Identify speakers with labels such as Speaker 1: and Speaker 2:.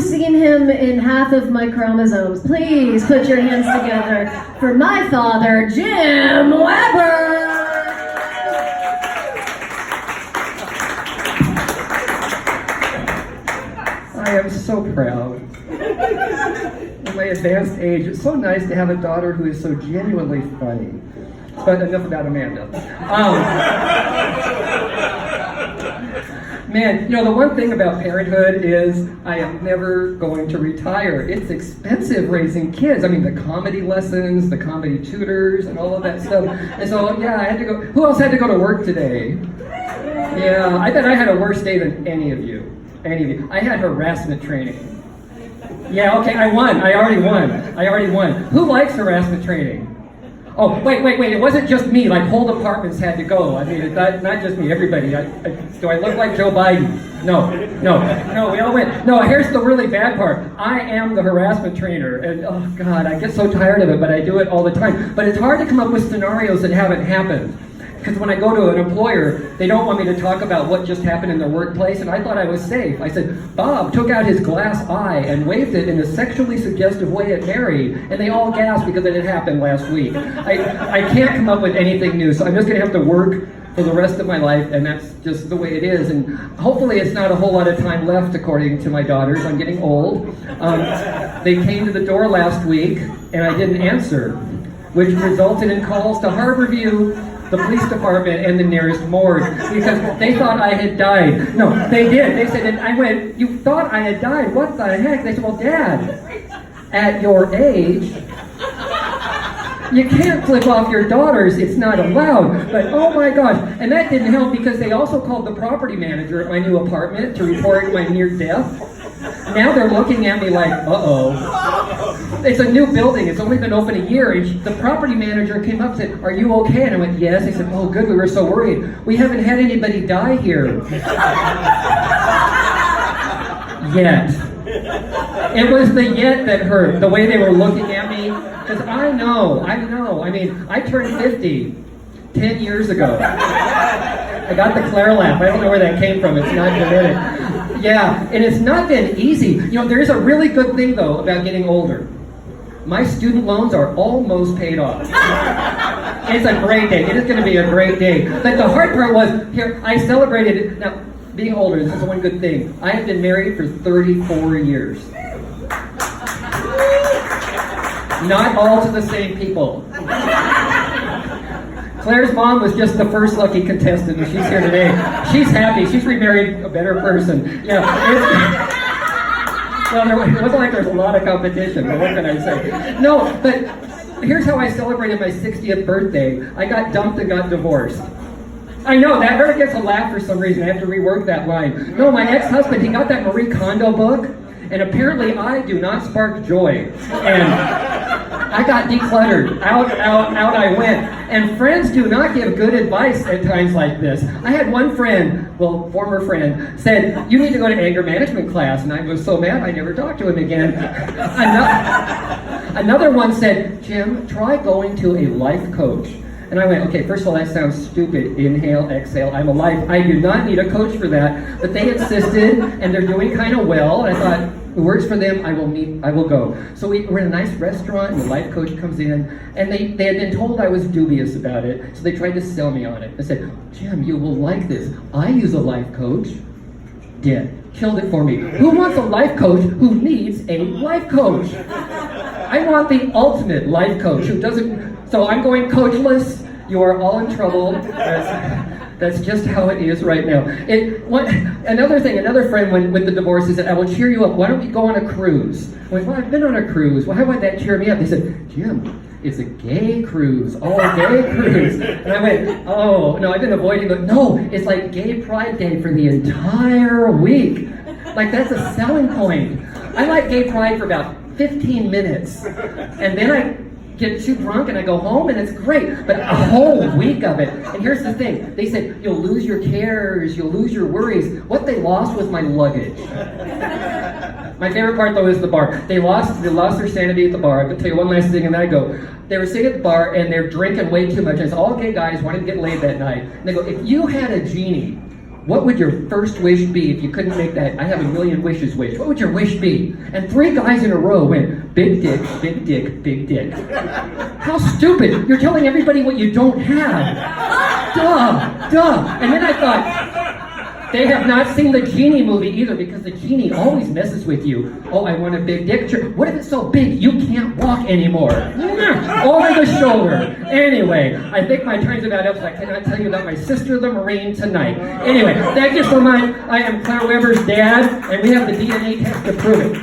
Speaker 1: I've seen him in half of my chromosomes. Please put your hands together for my father, Jim Weber.
Speaker 2: I am so proud. In my advanced age, it's so nice to have a daughter who is so genuinely funny. But enough about Amanda. Man, you know, the one thing about parenthood is I am never going to retire. It's expensive raising kids. I mean, the comedy lessons, the comedy tutors, and all of that stuff. And so, yeah, I had to go. Who else had to go to work today? Yeah, I bet I had a worse day than any of you. I had harassment training. Yeah, okay, I won. I already won. Who likes harassment training? Oh, wait. It wasn't just me. Like, whole departments had to go. I mean, not just me, everybody. Do I look like Joe Biden? No, we all went. No, here's the really bad part. I am the harassment trainer. And, oh, God, I get so tired of it, but I do it all the time. But it's hard to come up with scenarios that haven't happened. Because when I go to an employer, they don't want me to talk about what just happened in their workplace, and I thought I was safe. I said, Bob took out his glass eye and waved it in a sexually suggestive way at Mary, and they all gasped because it had happened last week. I can't come up with anything new, so I'm just going to have to work for the rest of my life, and that's just the way it is. And hopefully it's not a whole lot of time left, according to my daughters. I'm getting old. They came to the door last week, and I didn't answer, which resulted in calls to Harborview, the police department, and the nearest morgue, because they thought I had died. No, they did. They said, and I went, you thought I had died? What the heck? They said, well, Dad, at your age, you can't flip off your daughters. It's not allowed. But, oh my gosh. And that didn't help because they also called the property manager at my new apartment to report my near death. Now they're looking at me like, uh-oh. It's a new building. It's only been open a year. And the property manager came up and said, are you okay? And I went, yes. They said, oh, good. We were so worried. We haven't had anybody die here. Yet. It was the yet that hurt, the way they were looking at me. Because I know. I mean, I turned 50 10 years ago. I got the Claire laugh. I don't know where that came from. It's not genetic. Yeah, and it's not been easy. You know, there is a really good thing, though, about getting older. My student loans are almost paid off. It's a great day. It is going to be a great day. But the hard part was, here, I celebrated it. Now, being older, this is one good thing. I have been married for 34 years. Not all to the same people. Claire's mom was just the first lucky contestant, and she's here today. She's happy. She's remarried a better person. Yeah. Well, it wasn't like there's a lot of competition, but what can I say? No, but here's how I celebrated my 60th birthday. I got dumped and got divorced. I know, that never gets a laugh for some reason. I have to rework that line. No, my ex-husband, he got that Marie Kondo book, and apparently I do not spark joy. And I got decluttered. Out I went. And friends do not give good advice at times like this. I had one friend, well, former friend, said, you need to go to anger management class. And I was so mad I never talked to him again. Another one said, Jim, try going to a life coach. And I went, okay, first of all, that sounds stupid. Inhale, exhale, I'm alive. I do not need a coach for that. But they insisted, and they're doing kind of well. I thought, it works for them, I will go. So we're in a nice restaurant, and the life coach comes in, and they had been told I was dubious about it, so they tried to sell me on it. I said, Jim, you will like this. I use a life coach. Dead. Killed it for me. Who wants a life coach who needs a life coach? I want the ultimate life coach who doesn't... So I'm going coachless. You are all in trouble. That's just how it is right now. Another friend with the divorce, he said, I will cheer you up. Why don't we go on a cruise? I went, well, I've been on a cruise. Well, how would that cheer me up? They said, Jim, it's a gay cruise, all gay cruise. And I went, oh, no, I've been avoiding it. No, it's like Gay Pride Day for the entire week. Like, that's a selling point. I like Gay Pride for about 15 minutes. And then I get too drunk and I go home and it's great, but a whole week of it. And here's the thing, they said, you'll lose your cares, you'll lose your worries. What they lost was my luggage. My favorite part though is the bar. They lost their sanity at the bar. I'm gonna tell you one last thing and then I go. They were sitting at the bar and they're drinking way too much. It's all gay guys wanting to get laid that night. And they go, if you had a genie, what would your first wish be if you couldn't make that I have a million wishes wish? What would your wish be? And 3 guys in a row went, big dick, big dick, big dick. How stupid. You're telling everybody what you don't have. Duh. And then I thought, they have not seen the Genie movie either, because the Genie always messes with you. Oh, I want a big dick. What if it's so big you can't walk anymore? Over the shoulder. Anyway, I think my time's about up, so I cannot tell you about my sister, the Marine, tonight. Anyway, thank you so much. I am Claire Weber's dad, and we have the DNA test to prove it.